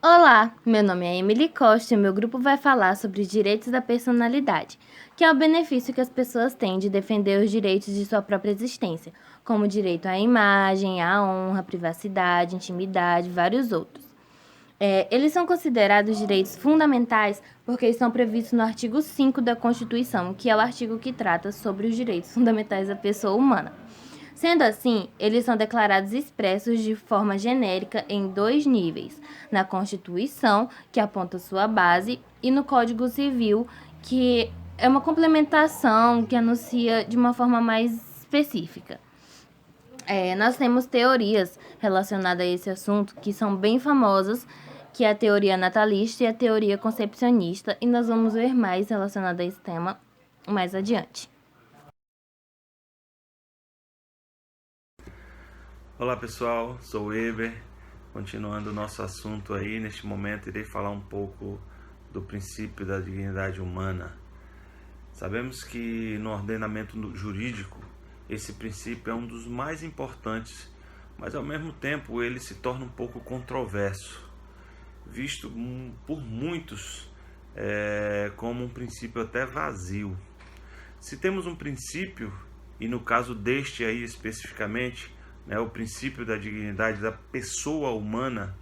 Olá, meu nome é Emily Costa e meu grupo vai falar sobre os direitos da personalidade, que é o benefício que as pessoas têm de defender os direitos de sua própria existência, como o direito à imagem, à honra, privacidade, intimidade e vários outros. Eles são considerados direitos fundamentais porque estão previstos no artigo 5 da Constituição, que é o artigo que trata sobre os direitos fundamentais da pessoa humana. Sendo assim, eles são declarados expressos de forma genérica em 2 níveis: na Constituição, que aponta sua base, e no Código Civil, que é uma complementação que anuncia de uma forma mais específica. Nós temos teorias relacionadas a esse assunto que são bem famosas, que é a teoria natalista e a teoria concepcionista, e nós vamos ver mais relacionado a esse tema mais adiante. Olá pessoal, sou o Eber. Continuando o nosso assunto aí, neste momento irei falar um pouco do princípio da dignidade humana. Sabemos que no ordenamento jurídico esse princípio é um dos mais importantes, mas ao mesmo tempo ele se torna um pouco controverso, visto por muitos como um princípio até vazio. Se temos um princípio, e no caso deste aí especificamente, o princípio da dignidade da pessoa humana,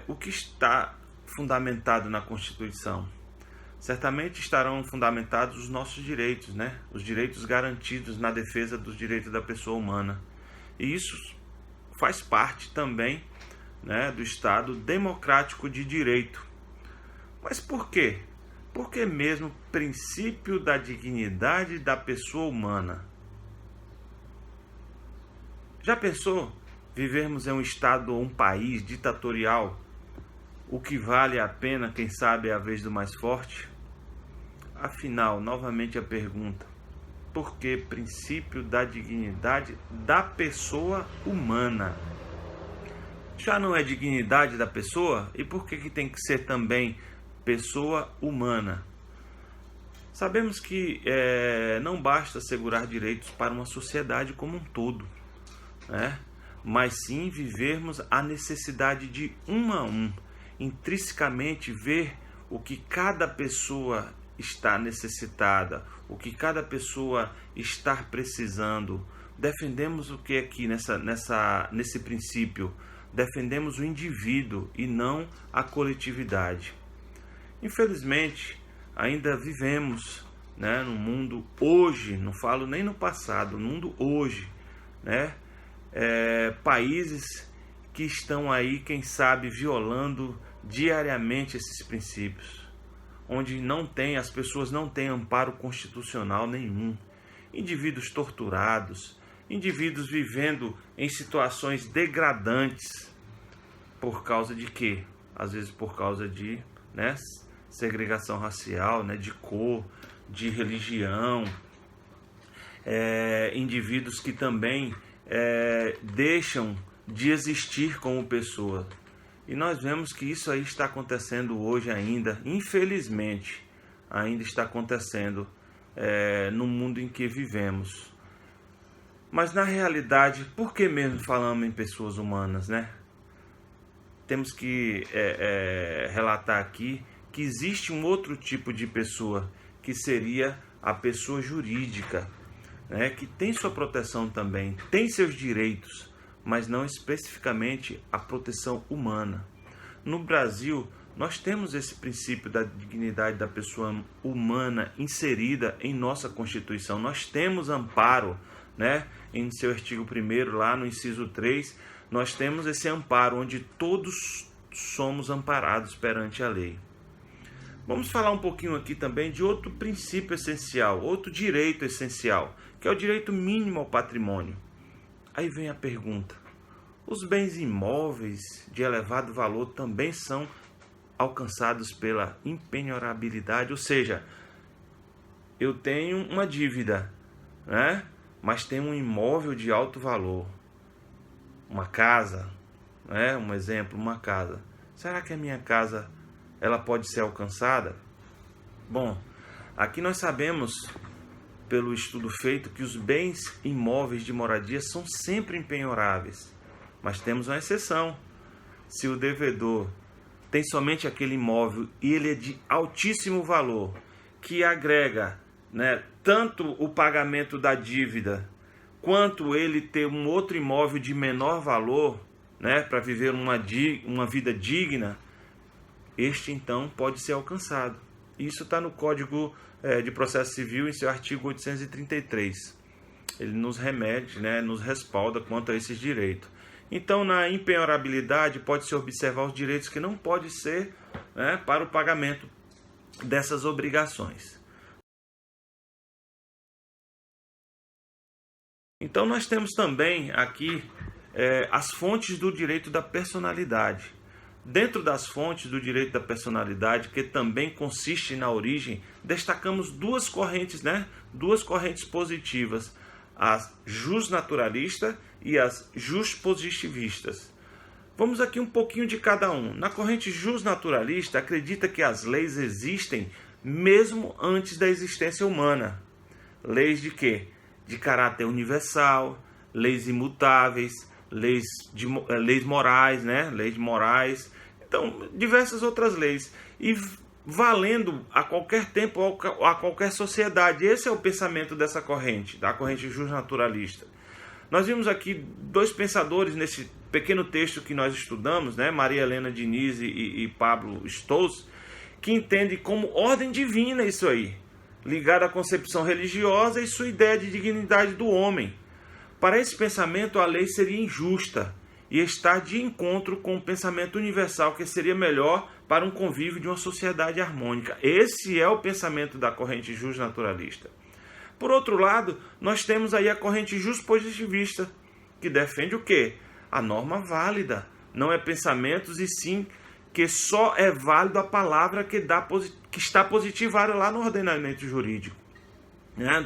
o que está fundamentado na Constituição? Certamente estarão fundamentados os nossos direitos, os direitos garantidos na defesa dos direitos da pessoa humana. E isso faz parte também do Estado democrático de direito. Mas por quê? Por que mesmo princípio da dignidade da pessoa humana? Já pensou vivermos em um estado ou um país ditatorial? O que vale a pena, quem sabe, é a vez do mais forte? Afinal, novamente a pergunta: por que princípio da dignidade da pessoa humana? Já não é dignidade da pessoa? E por que tem que ser também pessoa humana? Sabemos que não basta assegurar direitos para uma sociedade como um todo, mas sim vivermos a necessidade de um a um, intrinsecamente ver o que cada pessoa está necessitada, o que cada pessoa está precisando. Defendemos o que aqui nesse princípio? Defendemos o indivíduo e não a coletividade. Infelizmente, ainda vivemos no mundo hoje, não falo nem no passado, no mundo hoje, países que estão aí, quem sabe, violando diariamente esses princípios, onde as pessoas não têm amparo constitucional nenhum, indivíduos torturados, indivíduos vivendo em situações degradantes, por causa de quê? Às vezes por causa de segregação racial, de cor, de religião, indivíduos que também deixam de existir como pessoa. E nós vemos que isso aí está acontecendo hoje ainda, infelizmente, ainda está acontecendo no mundo em que vivemos. Mas na realidade, por que mesmo falamos em pessoas humanas, Temos que relatar aqui que existe um outro tipo de pessoa, que seria a pessoa jurídica, que tem sua proteção também, tem seus direitos, mas não especificamente a proteção humana. No Brasil, nós temos esse princípio da dignidade da pessoa humana inserida em nossa Constituição. Nós temos amparo, em seu artigo 1º, lá no inciso 3, nós temos esse amparo onde todos somos amparados perante a lei. Vamos falar um pouquinho aqui também de outro princípio essencial, outro direito essencial, que é o direito mínimo ao patrimônio. Aí vem a pergunta: os bens imóveis de elevado valor também são alcançados pela impenhorabilidade? Ou seja, eu tenho uma dívida, mas tenho um imóvel de alto valor, uma casa, um exemplo, uma casa. Será que a minha casa ela pode ser alcançada? Bom, aqui nós sabemos, pelo estudo feito, que os bens imóveis de moradia são sempre impenhoráveis, mas temos uma exceção. se o devedor tem somente aquele imóvel e ele é de altíssimo valor, que agrega, né, tanto o pagamento da dívida, quanto ele ter um outro imóvel de menor valor, né, para viver uma vida digna, este então pode ser alcançado. Isso está no Código de Processo Civil, em seu artigo 833. Ele nos remete, né, nos respalda quanto a esses direitos. Então, na impenhorabilidade, pode-se observar os direitos que não podem ser, né, para o pagamento dessas obrigações. Então, nós temos também aqui as fontes do direito da personalidade. Dentro das fontes do direito da personalidade, que também consiste na origem, destacamos duas correntes, né? Duas correntes positivas, as justnaturalistas e as justpositivistas. Vamos aqui um pouquinho de cada um. Na corrente justnaturalista, acredita que as leis existem mesmo antes da existência humana. Leis de quê? De caráter universal, leis imutáveis, leis morais, né? Leis morais, então diversas outras leis, e valendo a qualquer tempo, a qualquer sociedade. Esse é o pensamento dessa corrente, da corrente justnaturalista. Nós vimos aqui dois pensadores nesse pequeno texto que nós estudamos, né? Maria Helena Diniz e Pablo Stolz, que entendem como ordem divina isso aí, ligado à concepção religiosa e sua ideia de dignidade do homem. Para esse pensamento, a lei seria injusta e está de encontro com o pensamento universal, que seria melhor para um convívio de uma sociedade harmônica. Esse é o pensamento da corrente justnaturalista. Por outro lado, nós temos aí a corrente justpositivista, que defende o quê? A norma válida. Não é pensamentos, e sim que só é válido a palavra que está positivada lá no ordenamento jurídico. Né?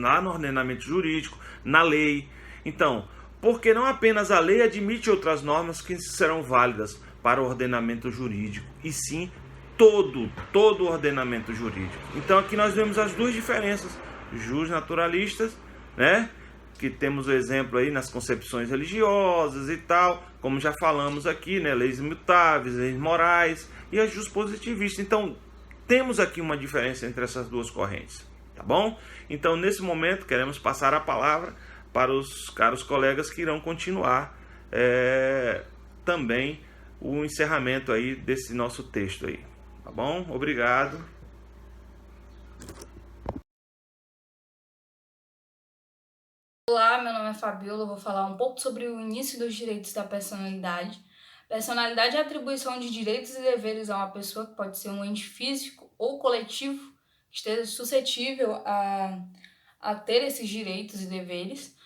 Lá no ordenamento jurídico, na lei. Então, porque não apenas a lei admite outras normas que serão válidas para o ordenamento jurídico, e sim todo o ordenamento jurídico. Então aqui nós vemos as duas diferenças, justnaturalistas, né? Que temos o exemplo aí nas concepções religiosas e tal, como já falamos aqui, né? Leis imutáveis, leis morais, e as justpositivistas. Então temos aqui uma diferença entre essas duas correntes, tá bom? Então nesse momento queremos passar a palavra para os caros colegas que irão continuar também o encerramento aí desse nosso texto aí, tá bom? Obrigado. Olá, meu nome é Fabiola, eu vou falar um pouco sobre o início dos direitos da personalidade. Personalidade é a atribuição de direitos e deveres a uma pessoa, que pode ser um ente físico ou coletivo, que esteja suscetível a ter esses direitos e deveres.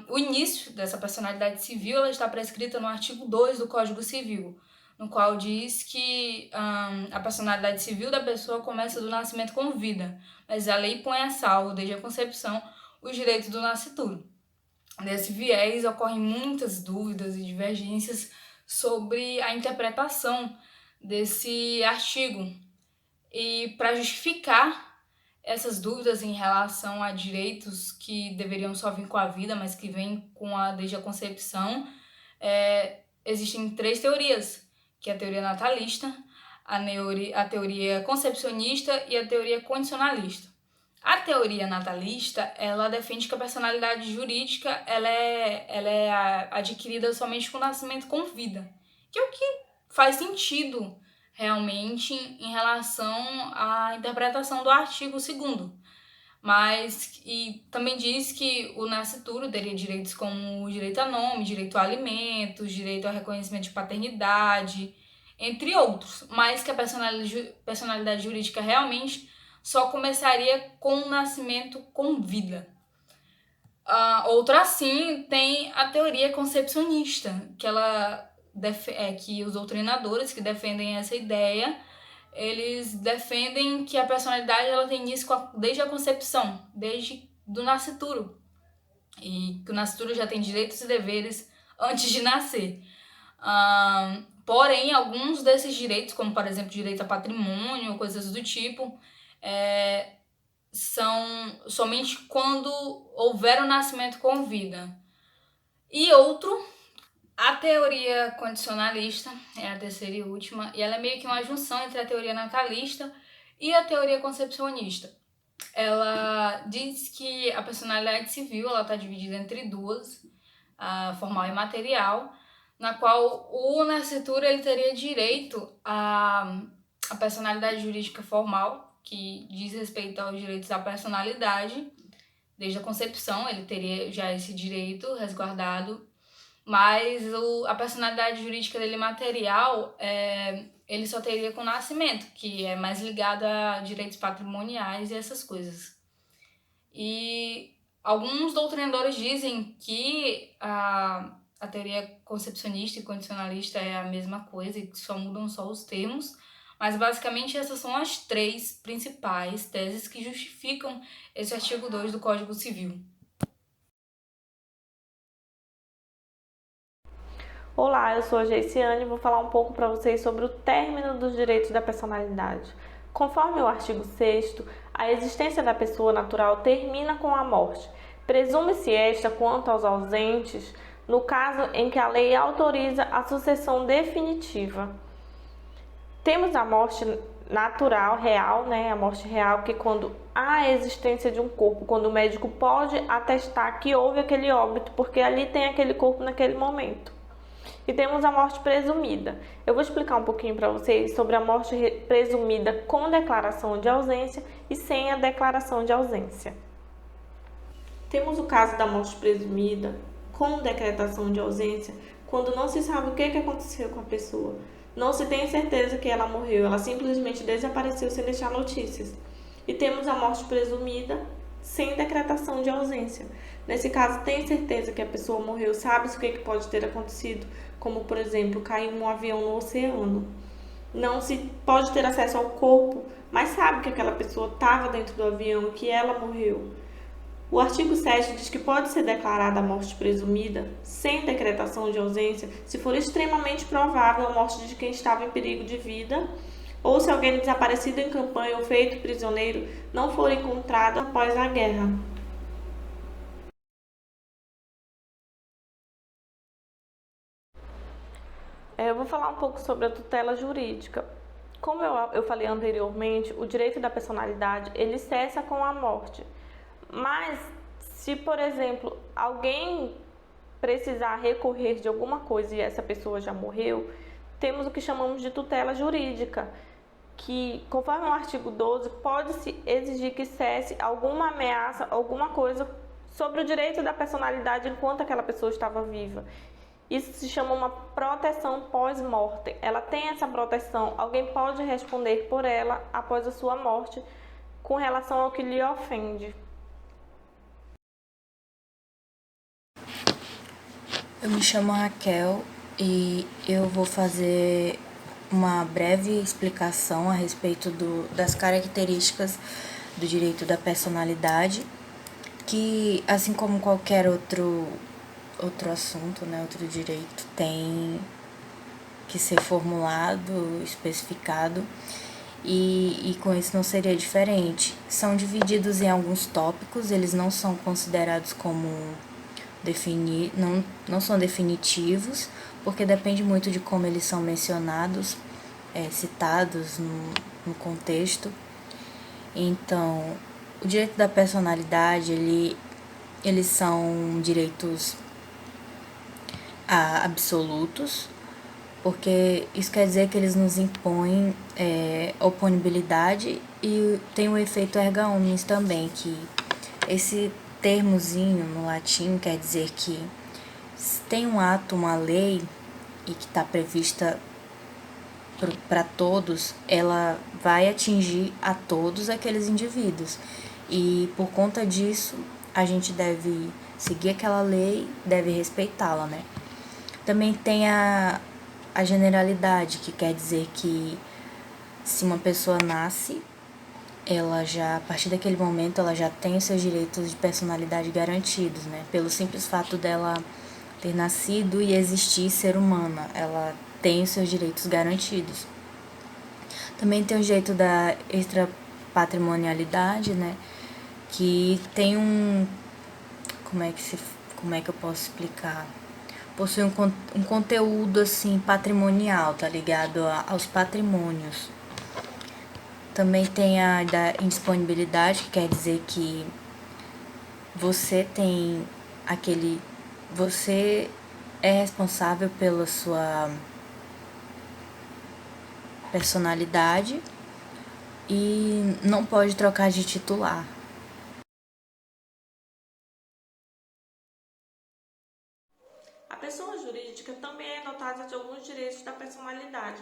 O início dessa personalidade civil ela está prescrita no artigo 2 do Código Civil, no qual diz que a personalidade civil da pessoa começa do nascimento com vida, mas a lei põe a salvo, desde a concepção, os direitos do nascituro. Nesse viés ocorrem muitas dúvidas e divergências sobre a interpretação desse artigo. E para justificar essas dúvidas em relação a direitos que deveriam só vir com a vida, mas que vêm desde a concepção, existem três teorias, que é a teoria natalista, a teoria concepcionista e a teoria condicionalista. A teoria natalista, ela defende que a personalidade jurídica ela é adquirida somente com o nascimento com vida, que é o que faz sentido realmente em relação à interpretação do artigo 2º. E também diz que o nascituro teria direitos como o direito a nome, direito a alimentos, direito ao reconhecimento de paternidade, entre outros, mas que a personalidade jurídica realmente só começaria com o nascimento com vida. Outro assim tem a teoria concepcionista, que os doutrinadores que defendem essa ideia, eles defendem que a personalidade ela tem início desde a concepção, desde do nascituro, e que o nascituro já tem direitos e deveres antes de nascer. Porém, alguns desses direitos, como por exemplo direito a patrimônio, coisas do tipo, são somente quando houver o nascimento com vida. E outro, A teoria condicionalista é a terceira e última, e ela é meio que uma junção entre a teoria natalista e a teoria concepcionista. Ela diz que a personalidade civil está dividida entre duas, a formal e material, na qual o nascituro ele teria direito à personalidade jurídica formal, que diz respeito aos direitos da personalidade. Desde a concepção ele teria já esse direito resguardado, mas a personalidade jurídica dele material ele só teria com o nascimento, que é mais ligado a direitos patrimoniais e essas coisas. E alguns doutrinadores dizem que a teoria concepcionista e condicionalista é a mesma coisa e que só mudam só os termos, mas basicamente essas são as três principais teses que justificam esse artigo 2 do Código Civil. Olá, eu sou a Geiciane e vou falar um pouco para vocês sobre o término dos direitos da personalidade. Conforme o artigo 6º, a existência da pessoa natural termina com a morte. Presume-se esta quanto aos ausentes, no caso em que a lei autoriza a sucessão definitiva. Temos a morte natural, real, a morte real, que quando há a existência de um corpo, quando o médico pode atestar que houve aquele óbito, porque ali tem aquele corpo naquele momento. E temos a morte presumida. Eu vou explicar um pouquinho para vocês sobre a morte presumida com declaração de ausência e sem a declaração de ausência. Temos o caso da morte presumida com decretação de ausência, quando não se sabe o que aconteceu com a pessoa. Não se tem certeza que ela morreu, ela simplesmente desapareceu sem deixar notícias. E temos a morte presumida sem decretação de ausência. Nesse caso, tem certeza que a pessoa morreu, sabe-se o que pode ter acontecido, como, por exemplo, cair um avião no oceano. Não se pode ter acesso ao corpo, mas sabe que aquela pessoa estava dentro do avião e que ela morreu. O artigo 7 diz que pode ser declarada a morte presumida, sem decretação de ausência, se for extremamente provável a morte de quem estava em perigo de vida, ou se alguém desaparecido em campanha ou feito prisioneiro não for encontrado após a guerra. Eu vou falar um pouco sobre a tutela jurídica. Como eu falei anteriormente, o direito da personalidade ele cessa com a morte. Mas se, por exemplo, alguém precisar recorrer de alguma coisa e essa pessoa já morreu, temos o que chamamos de tutela jurídica, que, conforme o artigo 12, pode-se exigir que cesse alguma ameaça, alguma coisa sobre o direito da personalidade enquanto aquela pessoa estava viva. Isso se chama uma proteção pós-mortem. Ela tem essa proteção, alguém pode responder por ela após a sua morte com relação ao que lhe ofende. Eu me chamo Raquel e eu vou fazer uma breve explicação a respeito das características do direito da personalidade, que, assim como qualquer outro assunto, outro direito, tem que ser formulado, especificado, e com isso não seria diferente. São divididos em alguns tópicos, eles não são considerados como não são definitivos, porque depende muito de como eles são mencionados, citados no contexto. Então, o direito da personalidade, eles são direitos absolutos, porque isso quer dizer que eles nos impõem oponibilidade e tem o efeito erga omnes também, que esse termozinho no latim quer dizer que se tem um ato, uma lei, e que está prevista para todos, ela vai atingir a todos aqueles indivíduos. E por conta disso, a gente deve seguir aquela lei, deve respeitá-la, Também tem a generalidade, que quer dizer que se uma pessoa nasce, ela já, a partir daquele momento, ela já tem os seus direitos de personalidade garantidos, Pelo simples fato dela ter nascido e existir ser humana, ela tem os seus direitos garantidos. Também tem o direito da extrapatrimonialidade, que tem como é que eu posso explicar? possui um conteúdo assim patrimonial, tá ligado aos patrimônios. Também tem a da indisponibilidade, que quer dizer que você tem você é responsável pela sua personalidade e não pode trocar de titular. A pessoa jurídica também é dotada de alguns direitos da personalidade.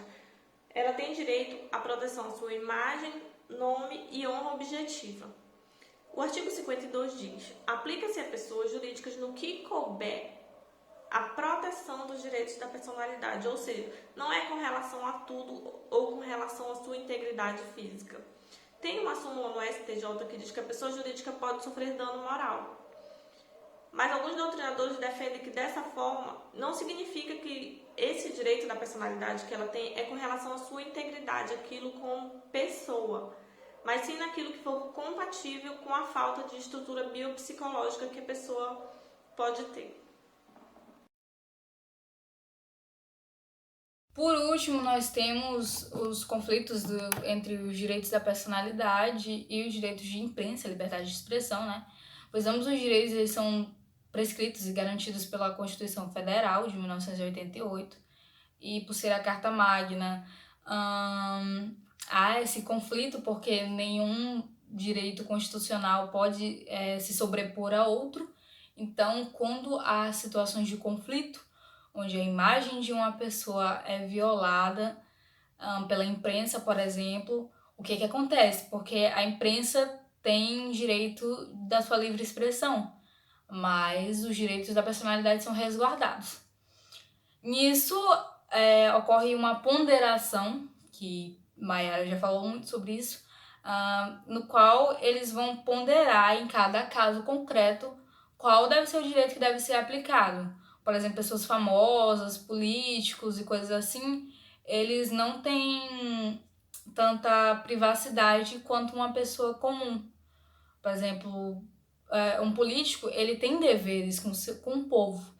Ela tem direito à proteção à sua imagem, nome e honra objetiva. O artigo 52 diz: aplica-se a pessoas jurídicas no que couber a proteção dos direitos da personalidade, ou seja, não é com relação a tudo ou com relação à sua integridade física. Tem uma súmula no STJ que diz que a pessoa jurídica pode sofrer dano moral. Mas alguns doutrinadores defendem que dessa forma não significa que esse direito da personalidade que ela tem é com relação à sua integridade, aquilo como pessoa, mas sim naquilo que for compatível com a falta de estrutura biopsicológica que a pessoa pode ter. Por último, nós temos os conflitos entre os direitos da personalidade e os direitos de imprensa, liberdade de expressão, né? Pois ambos os direitos eles são prescritos e garantidos pela Constituição Federal de 1988 e por ser a Carta Magna, há esse conflito porque nenhum direito constitucional pode se sobrepor a outro. Então, quando há situações de conflito, onde a imagem de uma pessoa é violada pela imprensa, por exemplo, o que acontece? Porque a imprensa tem direito da sua livre expressão, mas os direitos da personalidade são resguardados. Nisso, ocorre uma ponderação, que Mayara já falou muito sobre isso, no qual eles vão ponderar em cada caso concreto qual deve ser o direito que deve ser aplicado. Por exemplo, pessoas famosas, políticos e coisas assim, eles não têm tanta privacidade quanto uma pessoa comum. Por exemplo, um político, ele tem deveres com o povo.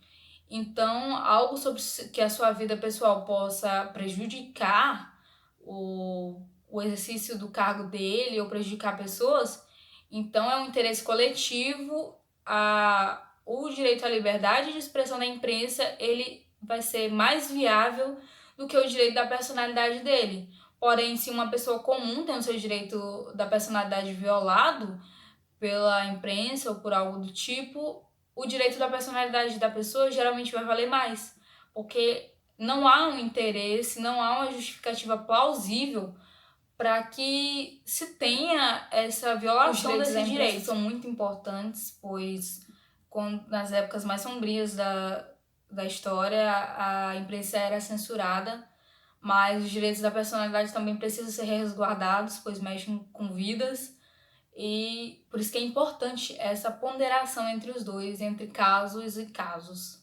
Então, algo sobre que a sua vida pessoal possa prejudicar o exercício do cargo dele ou prejudicar pessoas, então é um interesse coletivo. O direito à liberdade de expressão da imprensa ele vai ser mais viável do que o direito da personalidade dele. Porém, se uma pessoa comum tem o seu direito da personalidade violado pela imprensa ou por algo do tipo, o direito da personalidade da pessoa geralmente vai valer mais, porque não há um interesse, não há uma justificativa plausível para que se tenha essa violação desses direitos. São muito importantes, pois nas épocas mais sombrias da história, a imprensa era censurada, mas os direitos da personalidade também precisam ser resguardados, pois mexem com vidas, e por isso que é importante essa ponderação entre os dois, entre casos e casos.